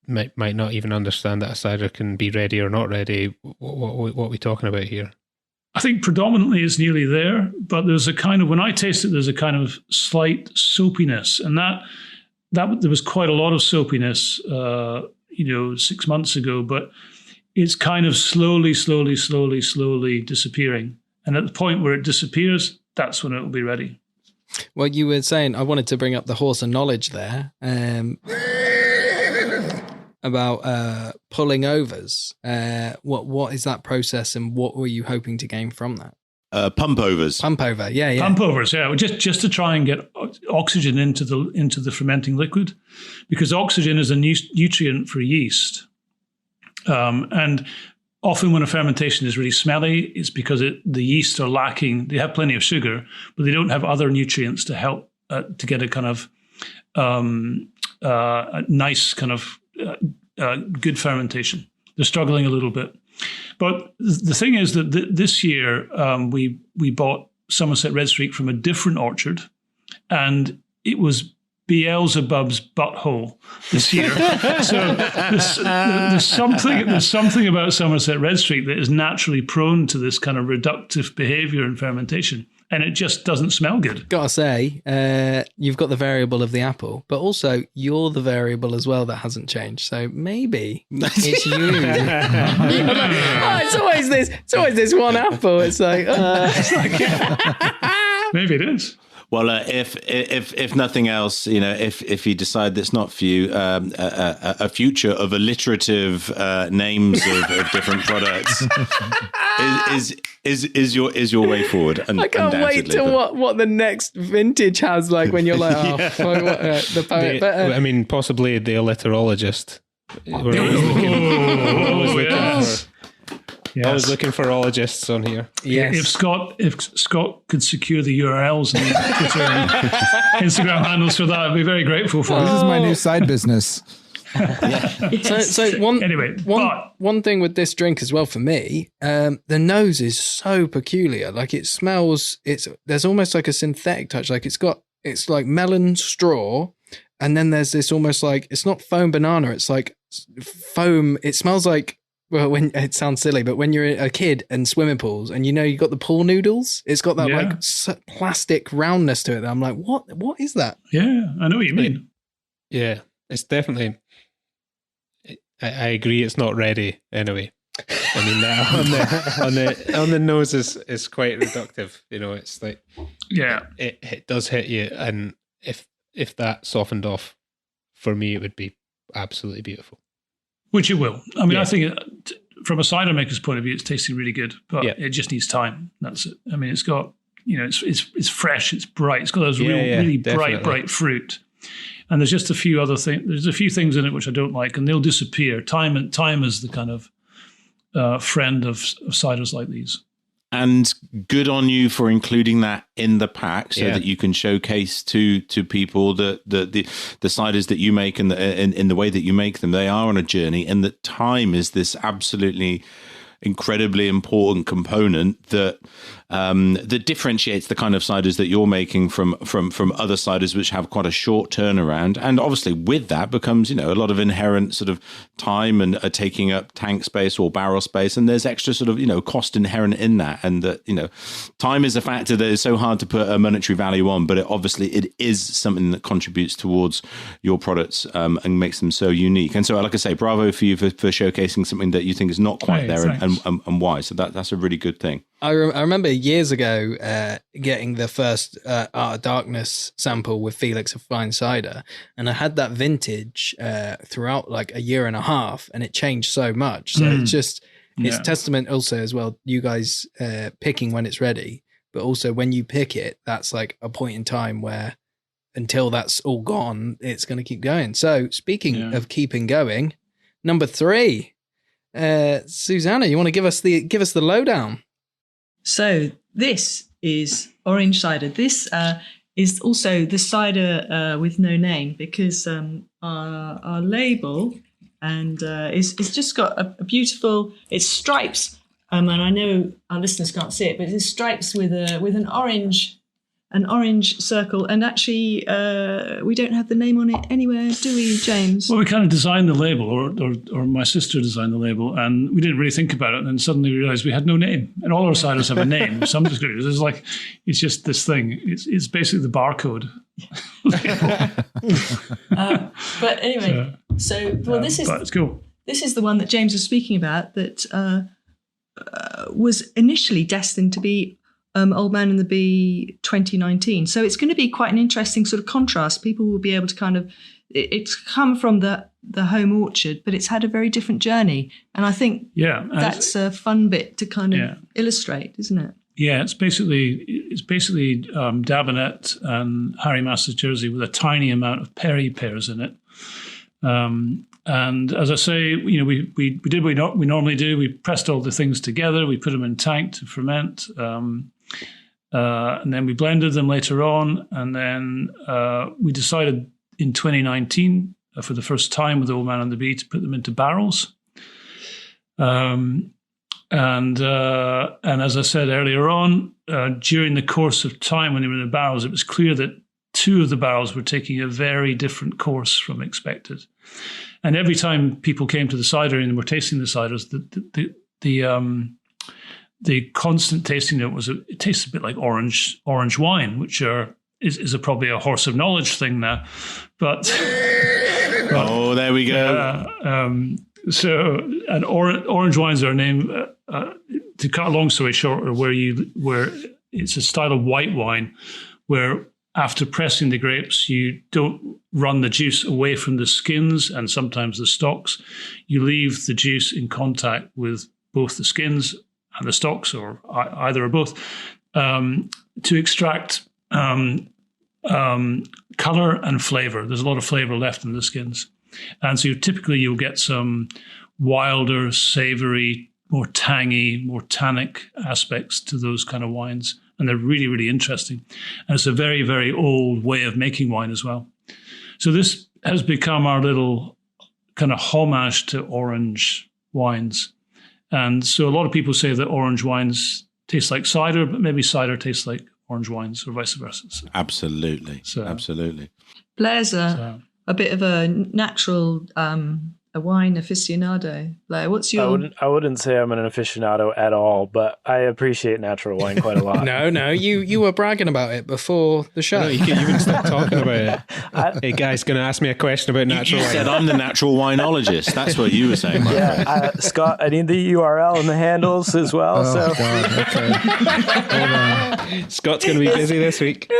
might not even understand that a cider can be ready or not ready, what are we talking about here? I think predominantly it's nearly there, but there's a kind of, when I taste it, there's a kind of slight soapiness, and that there was quite a lot of soapiness, 6 months ago, but it's kind of slowly disappearing. And at the point where it disappears, that's when it will be ready. Well, you were saying, I wanted to bring up the horse of knowledge there about pulling overs. What is that process, and what were you hoping to gain from that? Pump overs. Pump over, yeah. Pump overs, yeah. Just to try and get oxygen into the fermenting liquid, because oxygen is a nutrient for yeast. And often when a fermentation is really smelly, it's because the yeast are lacking. They have plenty of sugar, but they don't have other nutrients to help to get a kind of a nice kind of good fermentation. They're struggling a little bit. But the thing is that this year we bought Somerset Red Streak from a different orchard, and it was Beelzebub's butthole this year. So there's something about Somerset Red Streak that is naturally prone to this kind of reductive behavior in fermentation, and it just doesn't smell good. Gotta say, you've got the variable of the apple, but also you're the variable as well that hasn't changed. So maybe it's you. It's always this one apple. It's like, maybe it is. Well, if nothing else, if you decide that's not for you, a future of alliterative names of different products is your way forward. I can't wait to what the next vintage has like when you're like, the poet. Possibly the alliterologist. We're always looking, yes. always looking for ologists on here. Yes. If Scott could secure the URLs and Twitter and Instagram handles for that, I'd be very grateful for This it. is my new side business. So one thing with this drink as well for me, the nose is so peculiar. Like it smells, there's almost like a synthetic touch. Like it's like melon straw, and then there's this almost like, it's not foam banana. It's like foam. It smells like, well, when it sounds silly, but when you're a kid and swimming pools, and you got the pool noodles, it's got that like plastic roundness to it. That I'm like, what is that? Yeah, I know what you mean. Yeah, it's definitely. I agree. It's not ready anyway. I mean, on the nose is quite reductive. It's like it does hit you, and if that softened off, for me, it would be absolutely beautiful. Which it will. I mean, I think from a cider maker's point of view, it's tasting really good, but it just needs time. That's it. I mean, it's got it's fresh, it's bright, it's got those really bright fruit. And there's just a few other things. There's a few things in it which I don't like, and they'll disappear. Time is the kind of friend of ciders like these. And good on you for including that in the pack, so that you can showcase to people the ciders that you make and in the way that you make them. They are on a journey, and that time is this absolutely incredibly important component that differentiates the kind of ciders that you're making from other ciders which have quite a short turnaround. And obviously with that becomes, a lot of inherent sort of time and taking up tank space or barrel space. And there's extra sort of, cost inherent in that. And that, time is a factor that is so hard to put a monetary value on, but it is something that contributes towards your products and makes them so unique. And so, like I say, bravo for you for showcasing something that you think is not quite there and why. So that's a really good thing. I remember years ago getting the first Art of Darkness sample with Felix of Fine Cider, and I had that vintage throughout like a year and a half, and it changed so much. So it's testament also as well, you guys picking when it's ready, but also when you pick it, that's like a point in time where until that's all gone, it's going to keep going. So speaking of keeping going, number 3, Susanna, you want to give us the lowdown? So this is orange cider. This is also the cider with no name, because our label and it's just got a beautiful. It's stripes, and I know our listeners can't see it, but it's stripes with an orange circle. And actually, we don't have the name on it anywhere, do we, James? Well, we kind of designed the label, or my sister designed the label, and we didn't really think about it. And then suddenly we realized we had no name, and all our ciders have a name. Some descriptors. It's just this thing. It's basically the barcode. But anyway, but it's cool. This is the one that James was speaking about that was initially destined to be Old Man and the Bee 2019. So it's going to be quite an interesting sort of contrast. People will be able to kind of, it's come from the home orchard, but it's had a very different journey. And I think that's a fun bit to kind of illustrate, isn't it? Yeah, it's basically Dabinet and Harry Masters Jersey with a tiny amount of Perry pears in it. And as I say, we did what we normally do. We pressed all the things together. We put them in tank to ferment. And then we blended them later on. And then we decided in 2019, for the first time with Old Man and the Bee, to put them into barrels. And as I said earlier on, during the course of time when they were in the barrels, it was clear that 2 of the barrels were taking a very different course from expected. And every time people came to the cider and were tasting the ciders, the constant tasting note it tastes a bit like orange wine, which is probably a horse of knowledge thing now. But there we go. And orange wines are named, to cut a long story short, where it's a style of white wine where after pressing the grapes, you don't run the juice away from the skins and sometimes the stalks. You leave the juice in contact with both the skins and the stalks, or either or both, to extract color and flavor. There's a lot of flavor left in the skins. And so typically you'll get some wilder, savory, more tangy, more tannic aspects to those kind of wines. And they're really, really interesting. And it's a very, very old way of making wine as well. So this has become our little kind of homage to orange wines. And so a lot of people say that orange wines taste like cider, but maybe cider tastes like orange wines or vice versa. So, Absolutely. So- Absolutely. Blair's a bit of a natural a wine aficionado. Blair, what's your... I wouldn't say I'm an aficionado at all, but I appreciate natural wine quite a lot. No, you were bragging about it before the show. No, you wouldn't stop talking about it. Hey, guys, going to ask me a question about natural You wine. said I'm the natural winologist. That's what you were saying, my friend. Yeah, Scott, I need the URL and the handles as well. Oh, so God. Okay. Hold on. Scott's going to be busy this week.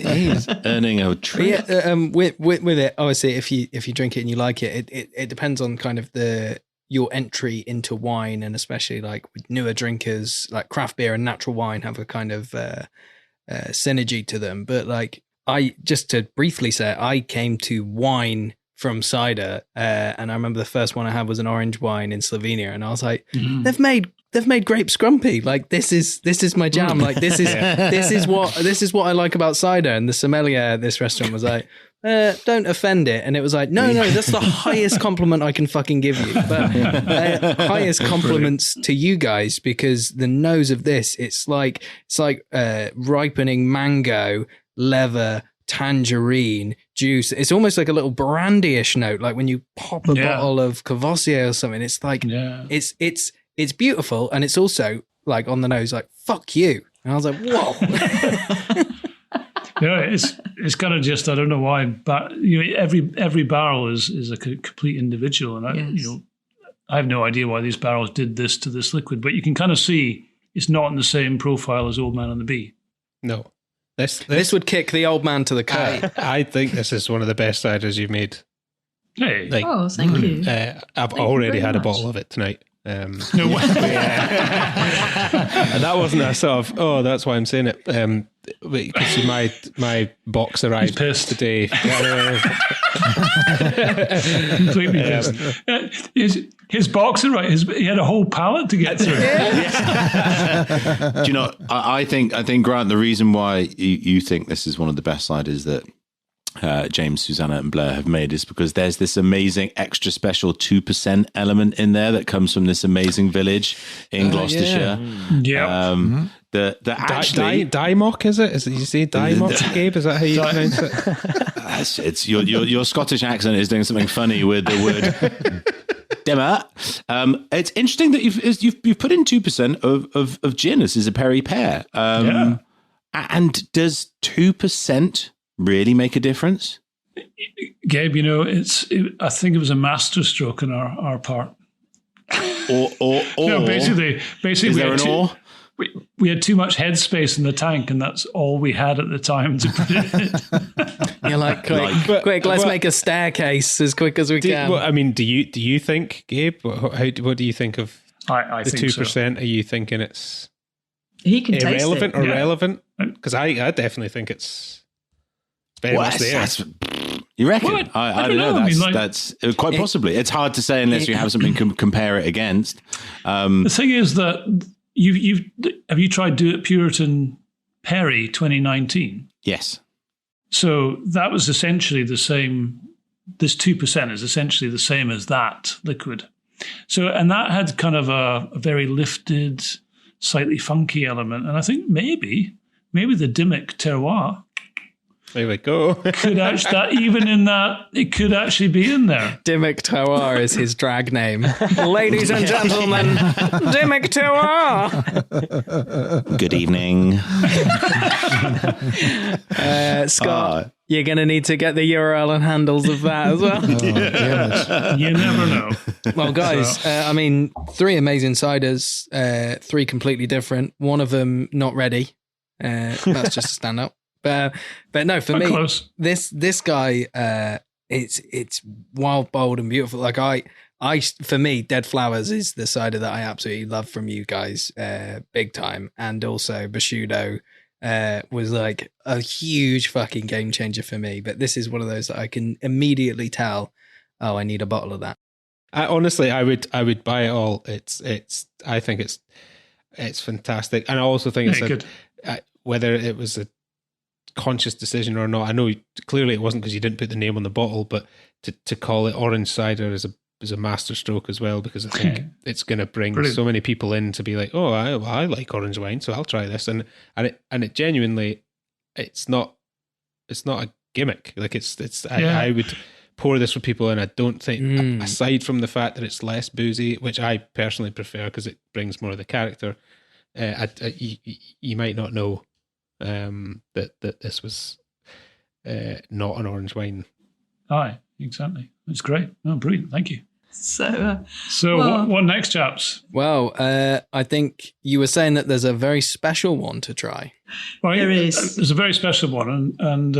He's earning a treat. Yeah, with it, obviously, if you drink it and you like it, it depends on kind of your entry into wine, and especially like with newer drinkers, like craft beer and natural wine have a kind of synergy to them. But like just to briefly say, I came to wine from cider, and I remember the first one I had was an orange wine in Slovenia, and I was like, they've made grape scrumpy. Like this is my jam. Like this is what I like about cider. And the sommelier at this restaurant was like, don't offend it. And it was like, no, that's the highest compliment I can fucking give you. But highest compliments to you guys, because the nose of this, it's like ripening mango, leather, tangerine juice. It's almost like a little brandy-ish note, like when you pop a bottle of Courvoisier or something. It's like it's beautiful, and it's also like on the nose, like fuck you. And I was like, whoa. It's kind of just, I don't know why, but every barrel is a complete individual, and I have no idea why these barrels did this to this liquid, but you can kind of see it's not in the same profile as Old Man and the Bee. No. This would kick the old man to the curb. I think this is one of the best ciders you've made. Hey, Like, Oh, thank you. I've Thank you already very had a much. bottle of it tonight. no way. And that wasn't a sort of, oh, that's why I'm saying it. Because my box arrived pissed. today. Completely pissed. His boxer, right? He had a whole pallet to get through. Do you know, I think Grant, the reason why you think this is one of the best ciders that James, Susanna and Blair have made is because there's this amazing extra special 2% element in there that comes from this amazing village in Gloucestershire. Yeah. The actually Dymock, is it? Did you say Dymock, Gabe? Is that how you pronounce it? it's your Scottish accent is doing something funny with the word Dimmer. It's interesting that you've put in 2% of gin. This is a Perry pear. And does 2% really make a difference? Gabe, I think it was a masterstroke on our part. Or No, basically is we there had an or? we had too much headspace in the tank, and that's all we had at the time to put it in. You're like, quick, let's make a staircase as quick as we can. Well, I mean, do you think, Gabe? What do you think of I the think 2%? so. Are you thinking it's He can taste irrelevant it. or Yeah. relevant? Because I definitely think it's very much there. You reckon? Well, I don't know. I mean, That's quite possibly. It's hard to say unless you have something to compare it against. The thing is that have you tried Do It Puritan Perry 2019? Yes. So that was essentially the same. This 2% is essentially the same as that liquid. So, and that had kind of a very lifted, slightly funky element. And I think maybe the Dimmick terroir There we go. could actually, that even in that, it could actually be in there. Dimmick Terroir is his drag name. Ladies and gentlemen, Dimmick Terroir. Good evening. Scott, you're going to need to get the URL and handles of that as well. Damn it. You never know. Well, guys, I mean, 3 amazing ciders, 3 completely different. One of them not ready. That's just a standout. But no, for me, Close. this guy, it's wild, bold, and beautiful. Like I for me, Dead Flowers is the cider that I absolutely love from you guys, big time. And also Bashudo was like a huge fucking game changer for me. But this is one of those that I can immediately tell oh, I need a bottle of that. I would buy it all. I think it's fantastic, and I also think whether it was a conscious decision or not. I know clearly it wasn't because you didn't put the name on the bottle, but to call it orange cider is a masterstroke as well, because I think it's going to bring so many people in to be like, oh, I like orange wine, so I'll try this, and it genuinely, it's not a gimmick. Like I would pour this for people, and I don't think, aside from the fact that it's less boozy, which I personally prefer because it brings more of the character, you might not know that this was not an orange wine. Aye, exactly. It's great. Oh, brilliant. Thank you. So what next, chaps? Well, I think you were saying that there's a very special one to try. Well, there is. There's a very special one, and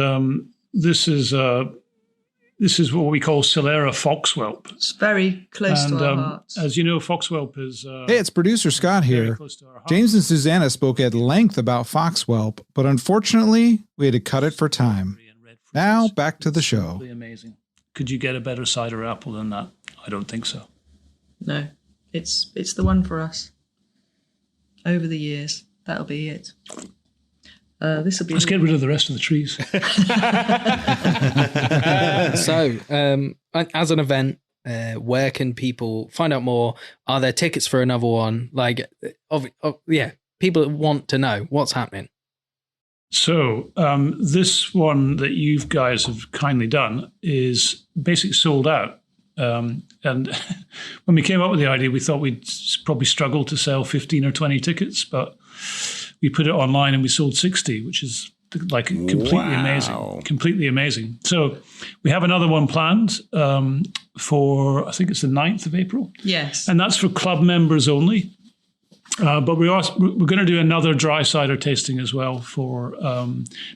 this is what we call Solera Foxwhelp. It's very close to our hearts. As you know, Foxwhelp is... hey, it's producer Scott here. James and Susanna spoke at length about Foxwhelp, but unfortunately, we had to cut it for time. Now, back to the show. Amazing. Could you get a better cider apple than that? I don't think so. No, it's the one for us. Over the years, that'll be it. This will be. Let's get rid of the rest of the trees. So, as an event, where can people find out more? Are there tickets for another one? Like, people want to know what's happening. So, this one that you guys have kindly done is basically sold out. And when we came up with the idea, we thought we'd probably struggle to sell 15 or 20 tickets, but we put it online and we sold 60, which is like completely amazing. So we have another one planned for, I think it's the 9th of April. Yes. And that's for club members only. But we're going to do another dry cider tasting as well for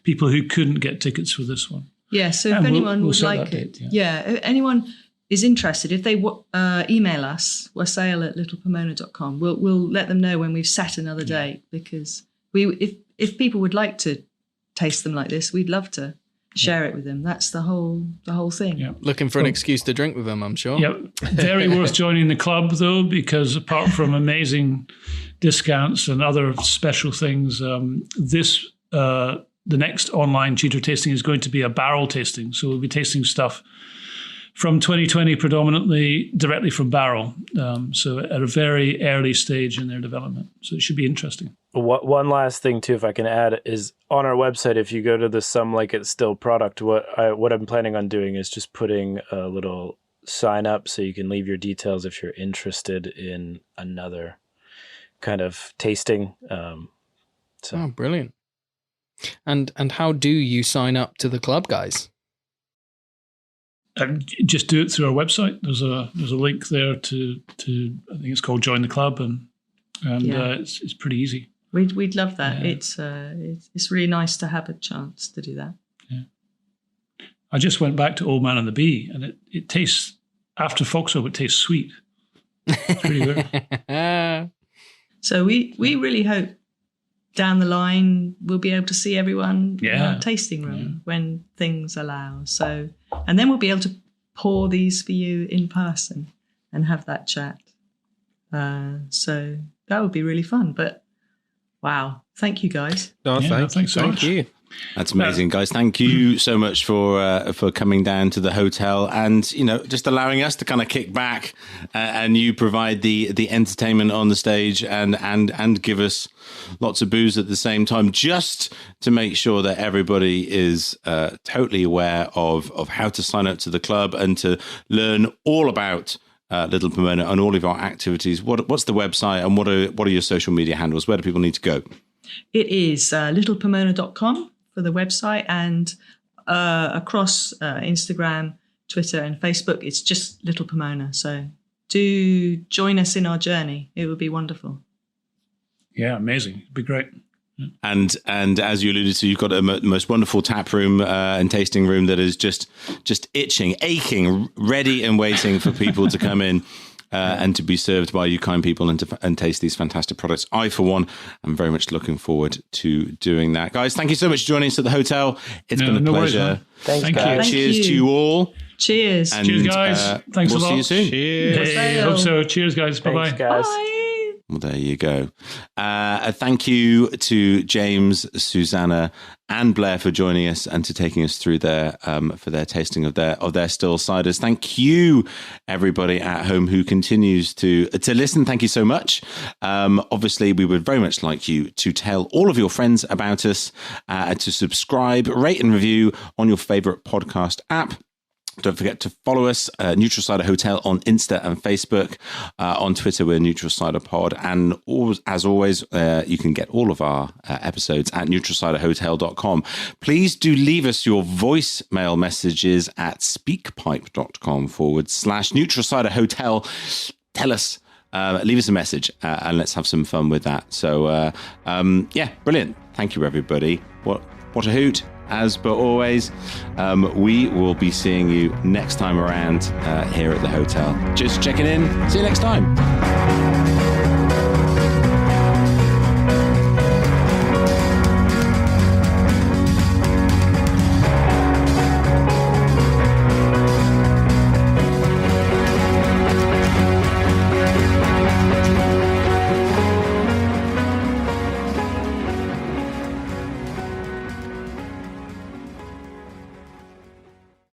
people who couldn't get tickets for this one. Yeah, so if anyone would like it, if anyone is interested, if they email us, wassail@littlepomona.com, we'll let them know when we've set another date, because if people would like to taste them like this, we'd love to share it with them. That's the whole thing. Yeah. Looking for an excuse to drink with them, I'm sure. Yep. Very worth joining the club, though, because apart from amazing discounts and other special things, the next online cheater tasting is going to be a barrel tasting. So we'll be tasting stuff from 2020 predominantly directly from barrel. So at a very early stage in their development. So it should be interesting. One last thing, too, if I can add, is on our website, if you go to the Some Like It Still product, what I'm planning on doing is just putting a little sign up so you can leave your details if you're interested in another kind of tasting. Oh, brilliant. And how do you sign up to the club, guys? Just do it through our website. There's a link there to I think it's called Join the Club, and it's pretty easy. We'd love that. Yeah. It's really nice to have a chance to do that. Yeah. I just went back to Old Man and the Bee, and it tastes, after Foxwhelp, it tastes sweet. It's pretty good. So we really hope down the line we'll be able to see everyone in our tasting room when things allow. So, and then we'll be able to pour these for you in person and have that chat. So that would be really fun. But wow, thank you guys. No, thanks so much. You. That's amazing, guys. Thank you so much for coming down to the hotel and, just allowing us to kind of kick back and you provide the entertainment on the stage and give us lots of booze at the same time, just to make sure that everybody is totally aware of how to sign up to the club and to learn all about Little Pomona and all of our activities. What's the website and what are your social media handles? Where do people need to go? It is littlepomona.com for the website, and across Instagram, Twitter and Facebook, it's just Little Pomona. So do join us in our journey. It would be wonderful. Yeah, amazing. It'd be great. And as you alluded to, you've got a most wonderful tap room and tasting room that is just aching, ready and waiting for people to come in and to be served by you kind people and taste these fantastic products. I, for one, am very much looking forward to doing that. Guys, thank you so much for joining us at the hotel. It's been a pleasure. Thank you. Cheers to you all. Cheers. And, Cheers, guys. Thanks we'll a lot. see you soon. Cheers. Hey, hope so. Cheers, guys. Bye-bye. Thanks, guys. Bye. Well, there you go. Thank you to James, Susanna, and Blair for joining us and to taking us through their for their tasting of their still ciders. Thank you, everybody at home who continues to listen. Thank you so much. Obviously, we would very much like you to tell all of your friends about us, to subscribe, rate, and review on your favorite podcast app. Don't forget to follow us, Neutral Cider Hotel on Insta and Facebook. On Twitter, we're Neutral Cider Pod. And as always, you can get all of our episodes at neutralciderhotel.com. Please do leave us your voicemail messages at speakpipe.com/Neutral Cider Hotel. Tell us, leave us a message and let's have some fun with that. So, yeah, brilliant. Thank you, everybody. What a hoot. As per always, we will be seeing you next time around here at the hotel. Just checking in. See you next time.